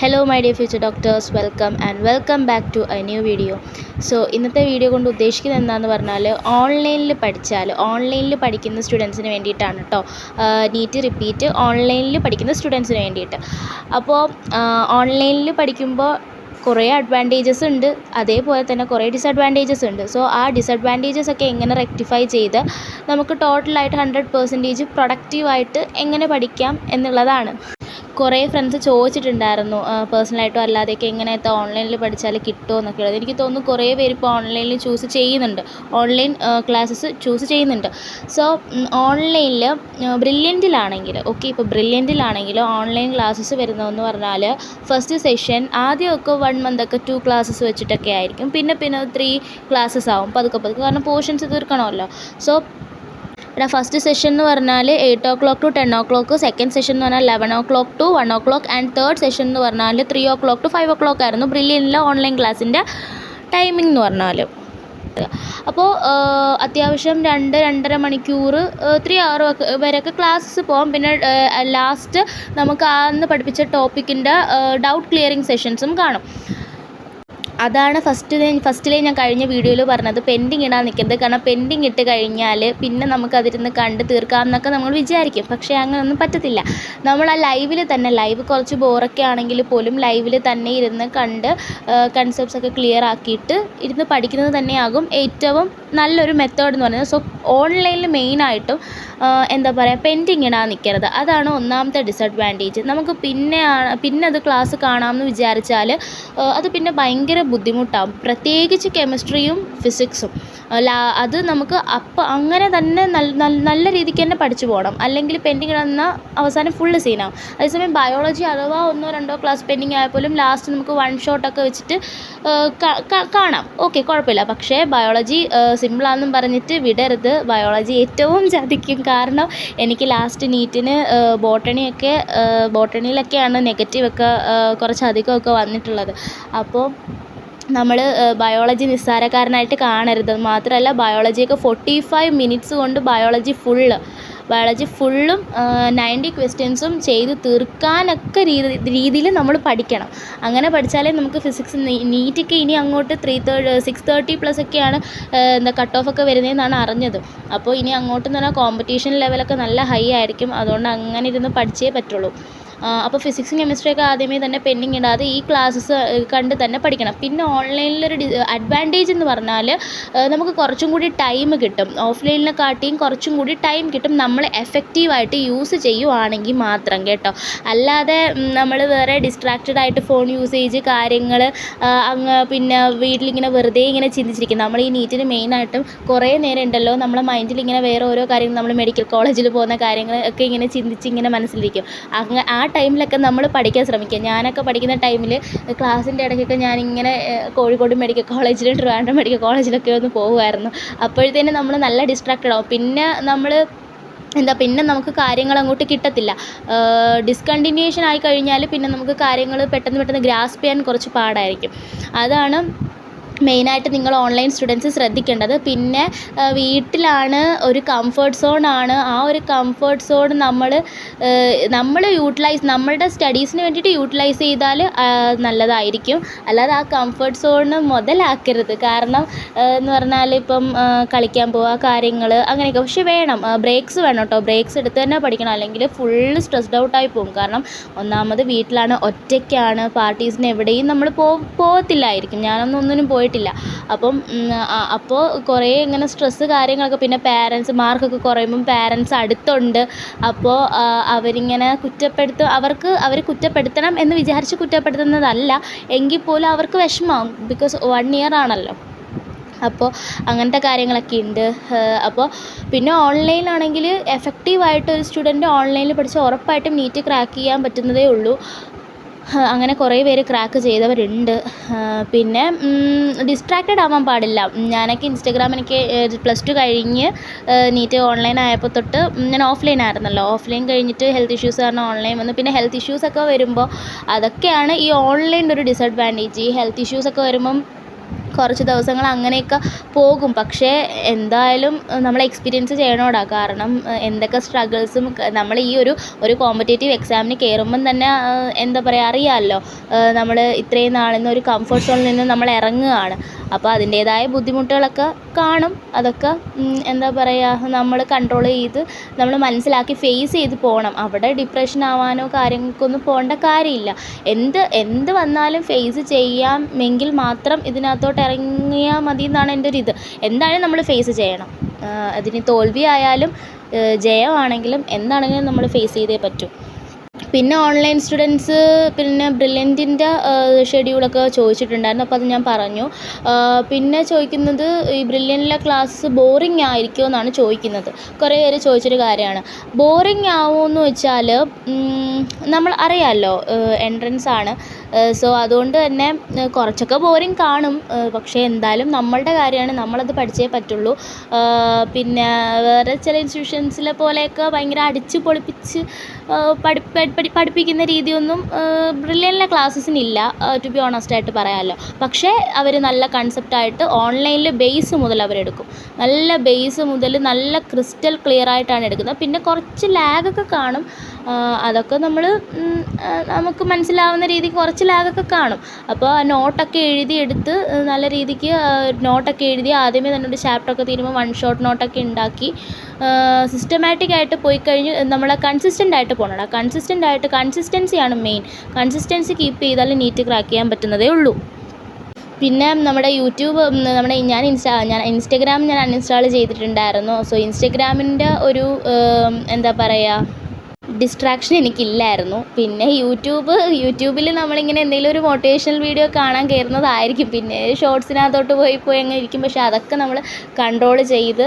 Hello my dear future doctors, welcome back to a new video. ഇന്നത്തെ video കൊണ്ട് ഉദ്ദേശിക്കുന്നത് എന്താണെന്ന് പറഞ്ഞാൽ ഓൺലൈനിൽ പഠിക്കുന്ന സ്റ്റുഡൻസിന് വേണ്ടിയിട്ടാണ് കേട്ടോ. നീറ്റ് റിപ്പീറ്റ് ഓൺലൈനിൽ പഠിക്കുന്ന സ്റ്റുഡൻസിന് വേണ്ടിയിട്ട്. അപ്പോൾ ഓൺലൈനിൽ പഠിക്കുമ്പോൾ കുറേ അഡ്വാൻറ്റേജസ് ഉണ്ട്, അതേപോലെ തന്നെ കുറേ ഡിസഡ്വാൻറ്റേജസ് ഉണ്ട്. ആ ഡിസഡ്വാൻറ്റേജസ് ഒക്കെ എങ്ങനെ റെക്ടിഫൈ ചെയ്ത് നമുക്ക് ടോട്ടലായിട്ട് 100% പ്രൊഡക്റ്റീവായിട്ട് എങ്ങനെ പഠിക്കാം എന്നുള്ളതാണ്. കുറേ ഫ്രണ്ട്സ് ചോദിച്ചിട്ടുണ്ടായിരുന്നു പേഴ്സണലായിട്ടും അല്ലാതെയൊക്കെ എങ്ങനെയൊക്കെ ഓൺലൈനിൽ പഠിച്ചാൽ കിട്ടുമോ എന്നൊക്കെ ഉള്ളത്. എനിക്ക് തോന്നുന്നു കുറേ പേര് ഇപ്പോൾ ഓൺലൈനിൽ ചൂസ് ചെയ്യുന്നുണ്ട്, ഓൺലൈൻ ക്ലാസ്സസ് ചൂസ് ചെയ്യുന്നുണ്ട്. ഓൺലൈനിൽ ബ്രില്യൻറ്റിലാണെങ്കിൽ ഇപ്പോൾ ബ്രില്യൻറ്റിലാണെങ്കിൽ ഓൺലൈൻ ക്ലാസ്സസ് വരുന്നതെന്ന് പറഞ്ഞാൽ ഫസ്റ്റ് സെഷൻ ആദ്യമൊക്കെ 1 മന്തൊക്കെ 2 ക്ലാസ്സസ് വെച്ചിട്ടൊക്കെ ആയിരിക്കും. പിന്നെ 3 ക്ലാസ്സസ് ആവും പതുക്കെ, കാരണം പോർഷൻസ് തീർക്കണമല്ലോ. ഫസ്റ്റ് സെഷൻ എന്ന് പറഞ്ഞാൽ 8 o'clock to 10 o'clock, second session എന്ന് പറഞ്ഞാൽ 11 o'clock to 1 o'clock, and third session എന്ന് പറഞ്ഞാൽ 3 o'clock to 5 o'clock ആയിരുന്നു ബ്രില്യൻറ്റിലെ ഓൺലൈൻ ക്ലാസ്സിൻ്റെ ടൈമിംഗ് എന്ന് പറഞ്ഞാൽ. അപ്പോൾ അത്യാവശ്യം 2-2.5 മണിക്കൂർ 3 hour വരെയൊക്കെ ക്ലാസ്സസ് പോകാം. പിന്നെ ലാസ്റ്റ് നമുക്ക് അന്ന് പഠിപ്പിച്ച ടോപ്പിക്കിൻ്റെ ഡൗട്ട് ക്ലിയറിങ് സെഷൻസും കാണും. അതാണ് ഫസ്റ്റിലേ ഞാൻ കഴിഞ്ഞ വീഡിയോയിൽ പറഞ്ഞത്, പെൻഡിങ് ഇടാൻ നിൽക്കരുത്. കാരണം പെൻഡിങ് ഇട്ട് കഴിഞ്ഞാൽ പിന്നെ നമുക്കതിരുന്ന് കണ്ട് തീർക്കാം എന്നൊക്കെ നമ്മൾ വിചാരിക്കും. പക്ഷേ അങ്ങനെയൊന്നും പറ്റത്തില്ല. നമ്മൾ ആ ലൈവ് കുറച്ച് ബോറൊക്കെ ആണെങ്കിൽ പോലും ലൈവിൽ തന്നെ ഇരുന്ന് കണ്ട് കൺസെപ്റ്റ്സ് ഒക്കെ ക്ലിയർ ആക്കിയിട്ട് ഇരുന്ന് പഠിക്കുന്നത് തന്നെയാകും ഏറ്റവും നല്ലൊരു മെത്തേഡ് എന്ന് പറയുന്നത്. ഓൺലൈനിൽ മെയിനായിട്ടും പെൻഡിങ് ഇടാൻ നിൽക്കരുത്. അതാണ് ഒന്നാമത്തെ ഡിസഡ്വാൻറ്റേജ്. നമുക്ക് പിന്നെ അത് ക്ലാസ് കാണാമെന്ന് വിചാരിച്ചാൽ അത് പിന്നെ ഭയങ്കര ബുദ്ധിമുട്ടാകും, പ്രത്യേകിച്ച് കെമിസ്ട്രിയും ഫിസിക്സും. അത് നമുക്ക് അങ്ങനെ തന്നെ നല്ല രീതിക്ക് തന്നെ പഠിച്ചു പോകണം, അല്ലെങ്കിൽ പെൻഡിങ് ഇടുന്ന അവസാനം ഫുള്ള് സീനാവും. അതേസമയം ബയോളജി അഥവാ 1-2 ക്ലാസ് പെൻഡിങ് ആയപ്പോലും ലാസ്റ്റ് നമുക്ക് 1 ഷോട്ടൊക്കെ വെച്ചിട്ട് കാണാം, ഓക്കെ, കുഴപ്പമില്ല. പക്ഷേ ബയോളജി സിമ്പിളാണെന്നും പറഞ്ഞിട്ട് വിടരുത്. ബയോളജി ഏറ്റവും ചതിക്കും. കാരണം എനിക്ക് ലാസ്റ്റ് നീറ്റിന് ബോട്ടണിയിലൊക്കെയാണ് നെഗറ്റീവൊക്കെ കുറച്ചധികമൊക്കെ വന്നിട്ടുള്ളത്. അപ്പോൾ നമ്മൾ ബയോളജി നിസ്സാരക്കാരനായിട്ട് കാണരുത്. മാത്രമല്ല ബയോളജിയൊക്കെ 45 മിനിറ്റ്സ് കൊണ്ട് ബയോളജി ഫുള്ളും 90 ക്വസ്റ്റ്യൻസും ചെയ്ത് തീർക്കാനൊക്കെ രീതിയിൽ നമ്മൾ പഠിക്കണം. അങ്ങനെ പഠിച്ചാലേ നമുക്ക് ഫിസിക്സ് നീറ്റൊക്കെ ഇനി അങ്ങോട്ട് 630+ ഒക്കെയാണ് കട്ട് ഓഫ് ഒക്കെ വരുന്നതെന്നാണ് അറിഞ്ഞത്. അപ്പോൾ ഇനി അങ്ങോട്ടെന്ന് പറഞ്ഞാൽ കോമ്പറ്റീഷൻ ലെവലൊക്കെ നല്ല ഹൈ ആയിരിക്കും. അതുകൊണ്ട് അങ്ങനെ ഇരുന്ന് പഠിച്ചേ പറ്റുള്ളൂ. അപ്പോൾ ഫിസിക്സും കെമിസ്ട്രിയൊക്കെ ആദ്യമേ തന്നെ പെൻഡിങ് ഇടാതെ ഈ ക്ലാസ്സസ് കണ്ട് തന്നെ പഠിക്കണം. പിന്നെ ഓൺലൈനിലൊരു അഡ്വാൻറ്റേജ് എന്ന് പറഞ്ഞാൽ നമുക്ക് കുറച്ചും കൂടി ടൈം കിട്ടും. ഓഫ്ലൈനിനെക്കാട്ടിയും കുറച്ചും കൂടി ടൈം കിട്ടും, നമ്മൾ എഫക്റ്റീവായിട്ട് യൂസ് ചെയ്യുവാണെങ്കിൽ മാത്രം കേട്ടോ. അല്ലാതെ നമ്മൾ വേറെ ഡിസ്ട്രാക്റ്റഡ് ആയിട്ട് ഫോൺ യൂസേജ് കാര്യങ്ങൾ പിന്നെ വീട്ടിലിങ്ങനെ വെറുതെ ഇങ്ങനെ ചിന്തിച്ചിരിക്കും. നമ്മൾ ഈ നീറ്റിന് മെയിനായിട്ടും കുറേ നേരം ഉണ്ടല്ലോ നമ്മളെ മൈൻഡിൽ ഇങ്ങനെ വേറെ ഓരോ കാര്യങ്ങൾ, നമ്മൾ മെഡിക്കൽ കോളേജിൽ പോകുന്ന കാര്യങ്ങൾ ഒക്കെ ഇങ്ങനെ ചിന്തിച്ച് ഇങ്ങനെ മനസ്സിലിരിക്കും. ആ ടൈമിലൊക്കെ നമ്മൾ പഠിക്കാൻ ശ്രമിക്കുക. ഞാനൊക്കെ പഠിക്കുന്ന ടൈമിൽ ക്ലാസ്സിൻ്റെ ഇടയ്ക്കൊക്കെ ഞാനിങ്ങനെ കോഴിക്കോട് മെഡിക്കൽ കോളേജിലും ട്രിവാൻഡ്രം മെഡിക്കൽ കോളേജിലൊക്കെ ഒന്ന് പോകുമായിരുന്നു. അപ്പോഴത്തേനും നമ്മൾ നല്ല ഡിസ്ട്രാക്റ്റഡ് ആവും. പിന്നെ നമുക്ക് കാര്യങ്ങൾ അങ്ങോട്ട് കിട്ടത്തില്ല. ഡിസ്കണ്ടിന്യൂഷൻ ആയി കഴിഞ്ഞാൽ പിന്നെ നമുക്ക് കാര്യങ്ങൾ പെട്ടെന്ന് ഗ്രാസ്പ് ചെയ്യാൻ കുറച്ച് പാടായിരിക്കും. അതാണ് മെയിനായിട്ട് നിങ്ങൾ ഓൺലൈൻ സ്റ്റുഡൻസ് ശ്രദ്ധിക്കേണ്ടത്. പിന്നെ വീട്ടിലാണ് ഒരു കംഫർട്ട് സോണാണ്. ആ ഒരു കംഫർട്ട് സോൺ നമ്മൾ നമ്മളുടെ സ്റ്റഡീസിന് വേണ്ടിയിട്ട് യൂട്ടിലൈസ് ചെയ്താൽ നല്ലതായിരിക്കും. അല്ലാതെ ആ കംഫർട്ട് സോണ് മുതലാക്കരുത്. കാരണം എന്ന് പറഞ്ഞാൽ ഇപ്പം കളിക്കാൻ പോവുക കാര്യങ്ങൾ അങ്ങനെയൊക്കെ. പക്ഷേ വേണം, ബ്രേക്സ് വേണം കേട്ടോ. ബ്രേക്സ് എടുത്ത് തന്നെ പഠിക്കണം, അല്ലെങ്കിൽ ഫുള്ള് സ്ട്രെസ്ഡ് ഔട്ടായി പോകും. കാരണം ഒന്നാമത് വീട്ടിലാണ്, ഒറ്റയ്ക്കാണ്, പാർട്ടീസിന് എവിടെയും നമ്മൾ പോകത്തില്ലായിരിക്കും. ഒന്നിനും പോയിട്ടില്ല. അപ്പോൾ കുറേ ഇങ്ങനെ സ്ട്രെസ്സ് കാര്യങ്ങളൊക്കെ. പിന്നെ പാരൻസ് മാർക്കൊക്കെ കുറയുമ്പം പാരൻസ് അടുത്തുണ്ട്. അപ്പോൾ അവരിങ്ങനെ അവർ കുറ്റപ്പെടുത്തണം എന്ന് വിചാരിച്ച് കുറ്റപ്പെടുത്തുന്നതല്ല, എങ്കിൽ പോലും അവർക്ക് വിഷമമാകും. ബിക്കോസ് 1 year ആണല്ലോ. അപ്പോൾ അങ്ങനത്തെ കാര്യങ്ങളൊക്കെ ഉണ്ട്. അപ്പോൾ പിന്നെ ഓൺലൈനാണെങ്കിൽ എഫക്റ്റീവായിട്ട് ഒരു സ്റ്റുഡൻറ്റ് ഓൺലൈനിൽ പഠിച്ച് ഉറപ്പായിട്ടും നീറ്റ് ക്രാക്ക് ചെയ്യാൻ പറ്റുന്നതേ ഉള്ളൂ. അങ്ങനെ കുറേ പേര് ക്രാക്ക് ചെയ്തവരുണ്ട്. പിന്നെ ഡിസ്ട്രാക്റ്റഡ് ആവാൻ പാടില്ല. ഞാനൊക്കെ എനിക്ക് +2 കഴിഞ്ഞ് നീറ്റ് ഓൺലൈൻ ആയപ്പോൾ തൊട്ട് ഞാൻ ഓഫ്ലൈൻ ആയിരുന്നല്ലോ. ഓഫ്ലൈൻ കഴിഞ്ഞിട്ട് ഹെൽത്ത് ഇഷ്യൂസ് കാരണം ഓൺലൈൻ വന്നു. പിന്നെ ഹെൽത്ത് ഇഷ്യൂസൊക്കെ വരുമ്പോൾ അതൊക്കെയാണ് ഈ ഓൺലൈൻ്റെ ഒരു ഡിസഡ്വാൻറ്റേജ്. ഈ ഹെൽത്ത് ഇഷ്യൂസൊക്കെ വരുമ്പം കുറച്ച് ദിവസങ്ങൾ അങ്ങനെയൊക്കെ പോകും. പക്ഷേ എന്തായാലും നമ്മൾ എക്സ്പീരിയൻസ് ചെയ്യണോടാ. കാരണം എന്തൊക്കെ സ്ട്രഗിൾസും നമ്മൾ ഈ ഒരു കോമ്പറ്റേറ്റീവ് എക്സാമിന് കയറുമ്പം തന്നെ എന്താ പറയുക അറിയാമല്ലോ, നമ്മൾ ഇത്രയും നാളിൽ നിന്ന് ഒരു കംഫർട്ട് സോണിൽ നിന്ന് നമ്മൾ ഇറങ്ങുകയാണ്. അപ്പോൾ അതിൻ്റേതായ ബുദ്ധിമുട്ടുകളൊക്കെ കാണും. അതൊക്കെ എന്താ പറയുക നമ്മൾ കൺട്രോൾ ചെയ്ത് നമ്മൾ മനസ്സിലാക്കി ഫേസ് ചെയ്ത് പോകണം. അവിടെ ഡിപ്രഷൻ ആവാനോ കാര്യങ്ങൾക്കൊന്നും പോകേണ്ട കാര്യമില്ല. എന്ത് വന്നാലും ഫേസ് ചെയ്യാമെങ്കിൽ മാത്രം ഇതിനകത്തോട്ട് ഇറങ്ങിയാൽ മതി എന്നാണ് എൻ്റെ ഒരു ഇത്. എന്തായാലും നമ്മൾ ഫേസ് ചെയ്യണം. അതിന് തോൽവി ആയാലും ജയമാണെങ്കിലും എന്താണെങ്കിലും നമ്മൾ ഫേസ് ചെയ്തേ പറ്റൂ. പിന്നെ ഓൺലൈൻ സ്റ്റുഡൻസ് പിന്നെ ബ്രില്യൻറ്റിൻ്റെ ഷെഡ്യൂളൊക്കെ ചോദിച്ചിട്ടുണ്ടായിരുന്നു. അപ്പോൾ അത് ഞാൻ പറഞ്ഞു. പിന്നെ ചോദിക്കുന്നത് ഈ ബ്രില്യൻറ്റിലെ ക്ലാസ് ബോറിംഗ് ആയിരിക്കുമോ എന്നാണ് ചോദിക്കുന്നത്. കുറേ പേര് ചോദിച്ചൊരു കാര്യമാണ്. ബോറിംഗ് ആവുമെന്ന് വെച്ചാൽ നമ്മൾ അറിയാമല്ലോ എൻട്രൻസ് ആണ്. സോ അതുകൊണ്ട് തന്നെ കുറച്ചൊക്കെ ബോറിംഗ് കാണും. പക്ഷേ എന്തായാലും നമ്മളുടെ കാര്യമാണ്, നമ്മളത് പഠിച്ചേ പറ്റുള്ളൂ. പിന്നെ വേറെ ചില ഇൻസ്റ്റിറ്റ്യൂഷൻസിലെ പോലെയൊക്കെ ഭയങ്കര അടിച്ച് പൊളിപ്പിച്ച് പഠിപ്പിക്കുന്ന രീതിയൊന്നും ബ്രില്യൻറ്റിലെ ക്ലാസ്സസിനില്ല, ടു ബി ഓണസ്റ്റായിട്ട് പറയാമല്ലോ. പക്ഷേ അവർ നല്ല കൺസെപ്റ്റായിട്ട് ഓൺലൈനിൽ ബേസ് മുതൽ അവരെടുക്കും. നല്ല ബേസ് മുതൽ നല്ല ക്രിസ്റ്റൽ ക്ലിയർ ആയിട്ടാണ് എടുക്കുന്നത്. പിന്നെ കുറച്ച് ലാഗൊക്കെ കാണും. അതൊക്കെ നമുക്ക് മനസ്സിലാവുന്ന രീതിക്ക് കുറച്ച് ലാഗൊക്കെ കാണും. അപ്പോൾ നോട്ടൊക്കെ എഴുതിയെടുത്ത് നല്ല രീതിക്ക് നോട്ടൊക്കെ എഴുതി ആദ്യമേ തന്നെ ഒരു ചാപ്റ്ററൊക്കെ തീരുമ്പോൾ വൺ ഷോട്ട് നോട്ടൊക്കെ ഉണ്ടാക്കി സിസ്റ്റമാറ്റിക്കായിട്ട് പോയി കഴിഞ്ഞ് നമ്മൾ കൺസിസ്റ്റൻ്റായിട്ട് പോകണം. കൺസിസ്റ്റൻസിയാണ് മെയിൻ. കൺസിസ്റ്റൻസി കീപ്പ് ചെയ്താൽ നീറ്റ് ക്രാക്ക് ചെയ്യാൻ പറ്റുന്നതേ ഉള്ളൂ. പിന്നെ നമ്മുടെ യൂട്യൂബ് ഞാൻ ഇൻസ്റ്റഗ്രാം ഞാൻ അൺഇൻസ്റ്റാൾ ചെയ്തിട്ടുണ്ടായിരുന്നു. സോ ഇൻസ്റ്റഗ്രാമിൻ്റെ ഒരു എന്താ പറയുക ഡിസ്ട്രാക്ഷൻ എനിക്കില്ലായിരുന്നു. പിന്നെ യൂട്യൂബിൽ നമ്മളിങ്ങനെ എന്തെങ്കിലും ഒരു മോട്ടിവേഷണൽ വീഡിയോ കാണാൻ കയറുന്നതായിരിക്കും. പിന്നെ ഷോർട്സിനകത്തോട്ട് പോയി അങ്ങ് ഇരിക്കും. പക്ഷേ അതൊക്കെ നമ്മൾ കൺട്രോൾ ചെയ്ത്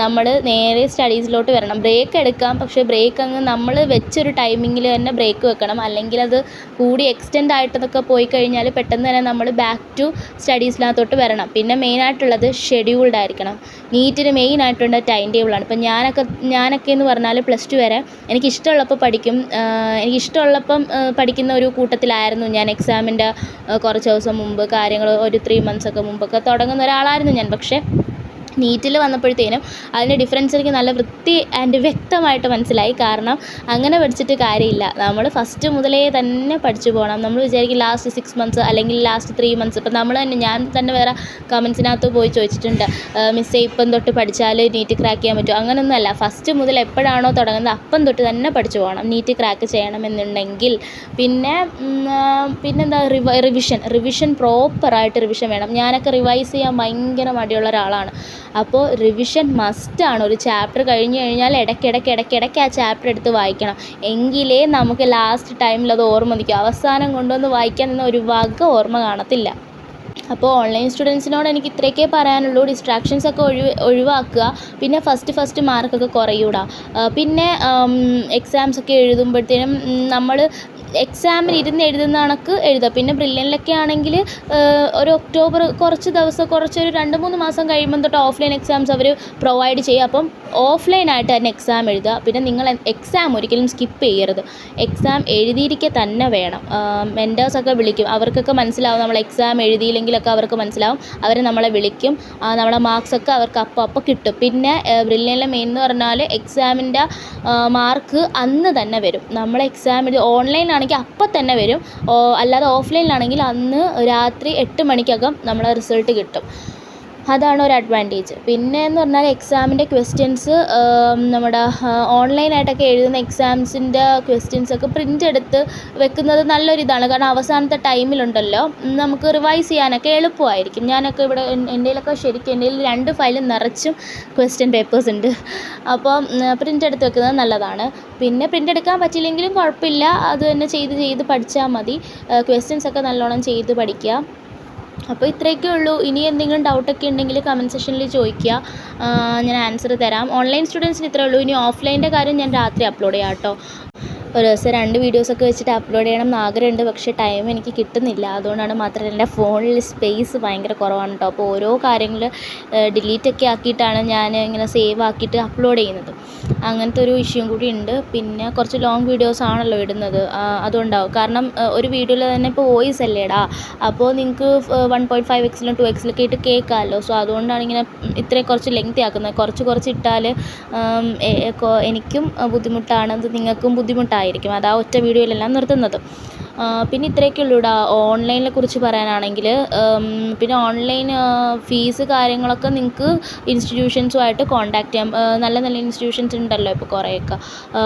നമ്മൾ നേരെ സ്റ്റഡീസിലോട്ട് വരണം. ബ്രേക്ക് എടുക്കാം, പക്ഷേ ബ്രേക്ക് അങ്ങ് നമ്മൾ വെച്ചൊരു ടൈമിങ്ങിൽ തന്നെ ബ്രേക്ക് വെക്കണം. അല്ലെങ്കിൽ അത് കൂടി എക്സ്റ്റെൻഡ് ആയിട്ടതൊക്കെ പോയി കഴിഞ്ഞാൽ പെട്ടെന്ന് തന്നെ നമ്മൾ ബാക്ക് ടു സ്റ്റഡീസിനകത്തോട്ട് വരണം. പിന്നെ മെയിനായിട്ടുള്ളത് ഷെഡ്യൂൾഡ് ആയിരിക്കണം. നീറ്റിന് മെയിനായിട്ടുള്ള ടൈം ടേബിളാണ്. ഇപ്പം ഞാനൊക്കെ എന്ന് പറഞ്ഞാൽ +2 വരെ എനിക്കിഷ്ടമുള്ളപ്പോൾ പഠിക്കും. എനിക്കിഷ്ടമുള്ളപ്പം പഠിക്കുന്ന ഒരു കൂട്ടത്തിലായിരുന്നു ഞാൻ. എക്സാമിൻ്റെ കുറച്ച് ദിവസം മുമ്പ് കാര്യങ്ങൾ ഒരു 3 months ഒക്കെ മുമ്പൊക്കെ തുടങ്ങുന്ന ഒരാളായിരുന്നു ഞാൻ. പക്ഷേ നീറ്റിൽ വന്നപ്പോഴത്തേനും അതിൻ്റെ ഡിഫറൻസ് എനിക്ക് നല്ല വൃത്തി ആൻഡ് വ്യക്തമായിട്ട് മനസ്സിലായി. കാരണം അങ്ങനെ പഠിച്ചിട്ട് കാര്യമില്ല. നമ്മൾ ഫസ്റ്റ് മുതലേ തന്നെ പഠിച്ചു പോകണം. നമ്മൾ വിചാരിക്കും ലാസ്റ്റ് 6 months അല്ലെങ്കിൽ ലാസ്റ്റ് 3 months. ഇപ്പം ഞാൻ തന്നെ വേറെ കമൻസിനകത്ത് പോയി ചോദിച്ചിട്ടുണ്ട്, മിസ്സേ ഇപ്പം തൊട്ട് പഠിച്ചാൽ നീറ്റ് ക്രാക്ക് ചെയ്യാൻ പറ്റുമോ? അങ്ങനെയൊന്നുമല്ല. ഫസ്റ്റ് മുതൽ എപ്പോഴാണോ തുടങ്ങുന്നത് അപ്പം തൊട്ട് തന്നെ പഠിച്ചു പോകണം നീറ്റ് ക്രാക്ക് ചെയ്യണമെന്നുണ്ടെങ്കിൽ. പിന്നെന്താ റിവിഷൻ പ്രോപ്പറായിട്ട് റിവിഷൻ വേണം. ഞാനൊക്കെ റിവൈസ് ചെയ്യാൻ ഭയങ്കര മടിയുള്ള ഒരാളാണ്. അപ്പോൾ റിവിഷൻ മസ്റ്റാണ്. ഒരു ചാപ്റ്റർ കഴിഞ്ഞ് കഴിഞ്ഞാൽ ഇടയ്ക്കിടയ്ക്ക് ആ ചാപ്റ്റർ എടുത്ത് വായിക്കണം. എങ്കിലേ നമുക്ക് ലാസ്റ്റ് ടൈമിൽ അത് ഓർമ്മ നിൽക്കും. അവസാനം കൊണ്ടുവന്ന് വായിക്കാൻ നിന്ന ഒരു വക ഓർമ്മ കാണത്തില്ല. അപ്പോൾ ഓൺലൈൻ സ്റ്റുഡൻസിനോട് എനിക്ക് ഇത്രയൊക്കെ പറയാനുള്ളൂ. ഡിസ്ട്രാക്ഷൻസൊക്കെ ഒഴിവാക്കുക. പിന്നെ ഫസ്റ്റ് മാർക്കൊക്കെ കുറയൂടാ. പിന്നെ എക്സാംസൊക്കെ എഴുതുമ്പോഴത്തേനും നമ്മൾ എക്സാമിന് ഇരുന്ന് എഴുതുന്ന കണക്ക് എഴുതുക. പിന്നെ ബ്രില്യൻറ്റിലൊക്കെ ആണെങ്കിൽ ഒരു ഒക്ടോബർ കുറച്ചൊരു 2-3 മാസം കഴിയുമ്പം തൊട്ട് ഓഫ്ലൈൻ എക്സാംസ് അവർ പ്രൊവൈഡ് ചെയ്യും. അപ്പം ഓഫ്ലൈനായിട്ട് തന്നെ എക്സാം എഴുതുക. പിന്നെ നിങ്ങൾ എക്സാം ഒരിക്കലും സ്കിപ്പ് ചെയ്യരുത്. എക്സാം എഴുതിയിരിക്കുക തന്നെ വേണം. മെൻറ്റേഴ്സൊക്കെ വിളിക്കും. അവർക്കൊക്കെ മനസ്സിലാവും നമ്മൾ എക്സാം എഴുതിയില്ലെങ്കിലൊക്കെ അവർക്ക് മനസ്സിലാവും. അവർ നമ്മളെ വിളിക്കും. നമ്മളെ മാർക്സൊക്കെ അവർക്ക് അപ്പോൾ കിട്ടും. പിന്നെ ബ്രില്യൻറ്റിലെ മെയിൻ എന്ന് പറഞ്ഞാൽ എക്സാമിൻ്റെ മാർക്ക് അന്ന് തന്നെ വരും. നമ്മൾ എക്സാം ഓൺലൈൻ ആണെങ്കിൽ അപ്പം തന്നെ വരും. അല്ലാതെ ഓഫ്ലൈനിലാണെങ്കിൽ അന്ന് രാത്രി 8 മണിക്കകം നമ്മളെ റിസൾട്ട് കിട്ടും. അതാണ് ഒരു അഡ്വാൻറ്റേജ്. പിന്നെ എന്ന് പറഞ്ഞാൽ എക്സാമിൻ്റെ ക്വസ്റ്റ്യൻസ് നമ്മുടെ ഓൺലൈനായിട്ടൊക്കെ എഴുതുന്ന എക്സാംസിൻ്റെ ക്വസ്റ്റ്യൻസൊക്കെ പ്രിൻ്റ് എടുത്ത് വെക്കുന്നത് നല്ലൊരിതാണ്. കാരണം അവസാനത്തെ ടൈമിലുണ്ടല്ലോ നമുക്ക് റിവൈസ് ചെയ്യാനൊക്കെ എളുപ്പമായിരിക്കും. ഞാനൊക്കെ ഇവിടെ എൻ്റെ 2 ഫയലും നിറച്ചും ക്വസ്റ്റ്യൻ പേപ്പേഴ്സ് ഉണ്ട്. അപ്പോൾ പ്രിൻ്റ് എടുത്ത് വെക്കുന്നത് നല്ലതാണ്. പിന്നെ പ്രിൻ്റ് എടുക്കാൻ പറ്റില്ലെങ്കിലും കുഴപ്പമില്ല, അത് തന്നെ ചെയ്ത് പഠിച്ചാൽ മതി. ക്വസ്റ്റ്യൻസൊക്കെ നല്ലോണം ചെയ്ത് പഠിക്കുക. അപ്പോൾ ഇത്രയൊക്കെ ഉള്ളൂ. ഇനി എന്തെങ്കിലും ഡൗട്ടൊക്കെ ഉണ്ടെങ്കിൽ കമൻറ്റ് സെക്ഷനിൽ ചോദിക്കുക, ഞാൻ ആൻസർ തരാം. ഓൺലൈൻ സ്റ്റുഡൻസിന് ഇത്രയേ ഉള്ളൂ. ഇനി ഓഫ്ലൈൻ്റെ കാര്യം ഞാൻ രാത്രി അപ്ലോഡ് ചെയ്യാം കേട്ടോ. ഒരു ദിവസം 2 വീഡിയോസൊക്കെ വെച്ചിട്ട് അപ്ലോഡ് ചെയ്യണം എന്ന് ആഗ്രഹമുണ്ട്. പക്ഷേ ടൈം എനിക്ക് കിട്ടുന്നില്ല. അതുകൊണ്ടാണ്. മാത്രമല്ല എൻ്റെ ഫോണിൽ സ്പേസ് ഭയങ്കര കുറവാണ് കേട്ടോ. അപ്പോൾ ഓരോ കാര്യങ്ങൾ ഡിലീറ്റൊക്കെ ആക്കിയിട്ടാണ് ഞാൻ ഇങ്ങനെ സേവ് ആക്കിയിട്ട് അപ്ലോഡ് ചെയ്യുന്നത്. അങ്ങനത്തെ ഒരു ഇഷ്യൂവും കൂടി ഉണ്ട്. പിന്നെ കുറച്ച് ലോങ് വീഡിയോസ് ആണല്ലോ ഇടുന്നത്, അതുകൊണ്ടാവും. കാരണം ഒരു വീഡിയോയിൽ തന്നെ ഇപ്പോൾ വോയിസ് അല്ലേടാ, അപ്പോൾ നിങ്ങൾക്ക് 1.5x 2x ഇട്ട് കേൾക്കാമല്ലോ. സോ അതുകൊണ്ടാണ് ഇങ്ങനെ ഇത്രയും കുറച്ച് ലെങ്തി ആക്കുന്നത്. കുറച്ച് ഇട്ടാൽ എനിക്കും ബുദ്ധിമുട്ടാണ്, അത് നിങ്ങൾക്കും ബുദ്ധിമുട്ടായിരിക്കും. അതാ ഒറ്റ വീഡിയോയിലെല്ലാം നിർത്തുന്നത്. പിന്നെ ഇത്രയൊക്കെ ഉള്ളൂടാ ഓൺലൈനിനെ കുറിച്ച് പറയാനാണെങ്കിൽ. പിന്നെ ഓൺലൈൻ ഫീസ് കാര്യങ്ങളൊക്കെ നിങ്ങൾക്ക് ഇൻസ്റ്റിറ്റ്യൂഷൻസുമായിട്ട് കോൺടാക്റ്റ് ചെയ്യാം. നല്ല നല്ല ഇൻസ്റ്റിറ്റ്യൂഷൻസ് ഉണ്ടല്ലോ ഇപ്പോൾ കുറേയൊക്കെ.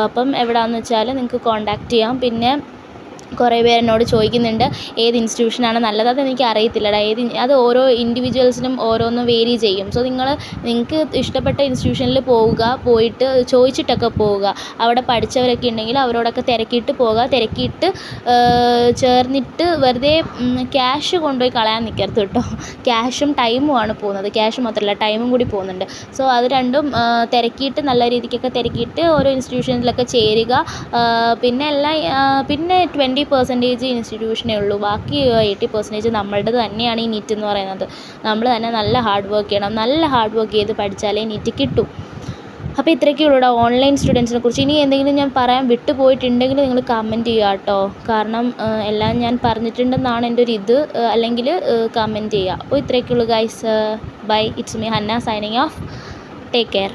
അപ്പം എവിടെയാണെന്ന് വെച്ചാൽ നിങ്ങൾക്ക് കോൺടാക്റ്റ് ചെയ്യാം. പിന്നെ കുറേ പേര് എന്നോട് ചോദിക്കുന്നുണ്ട് ഏത് ഇൻസ്റ്റിറ്റ്യൂഷനാണ് നല്ലത്. അതെനിക്ക് അറിയത്തില്ലടാ. അത് ഓരോ ഇൻഡിവിജ്വൽസിനും ഓരോന്ന് വേരി ചെയ്യും. സോ നിങ്ങൾക്ക് ഇഷ്ടപ്പെട്ട ഇൻസ്റ്റിറ്റ്യൂഷനിൽ പോയിട്ട് ചോദിച്ചിട്ടൊക്കെ പോവുക. അവിടെ പഠിച്ചവരൊക്കെ ഉണ്ടെങ്കിൽ അവരോടൊക്കെ തിരക്കിയിട്ട് പോവുക. തിരക്കിയിട്ട് ചേർന്നിട്ട് വെറുതെ ക്യാഷ് കൊണ്ടുപോയി കളയാൻ നിൽക്കരുത് കേട്ടോ. ക്യാഷും ടൈമുമാണ് പോകുന്നത്. ക്യാഷ് മാത്രമല്ല ടൈമും കൂടി പോകുന്നുണ്ട്. സോ അത് രണ്ടും തിരക്കിയിട്ട് നല്ല രീതിക്കൊക്കെ തിരക്കിയിട്ട് ഓരോ ഇൻസ്റ്റിറ്റ്യൂഷനിലൊക്കെ ചേരുക. പിന്നെ 20% ഇൻസ്റ്റിറ്റ്യൂഷനേ ഉള്ളൂ. ബാക്കി 80% നമ്മളുടെ തന്നെയാണ് ഈ നീറ്റ് എന്ന് പറയുന്നത്. നമ്മൾ തന്നെ നല്ല ഹാർഡ് വർക്ക് ചെയ്യണം. നല്ല ഹാർഡ് വർക്ക് ചെയ്ത് പഠിച്ചാലേ നീറ്റ് കിട്ടും. അപ്പോൾ ഇത്രയൊക്കെ ഉള്ളൂടാ ഓൺലൈൻ സ്റ്റുഡൻസിനെ കുറിച്ച്. ഇനി എന്തെങ്കിലും ഞാൻ പറയാൻ വിട്ടു പോയിട്ടുണ്ടെങ്കിൽ നിങ്ങൾ കമൻറ്റ് ചെയ്യുക കേട്ടോ. കാരണം എല്ലാം ഞാൻ പറഞ്ഞിട്ടുണ്ടെന്നാണ് എൻ്റെ ഒരു ഇത്. അല്ലെങ്കിൽ കമൻറ്റ് ചെയ്യുക. അപ്പോൾ ഇത്രയൊക്കെ ഉള്ളൂ guys. Bye. It's me Hanna signing off. Take care.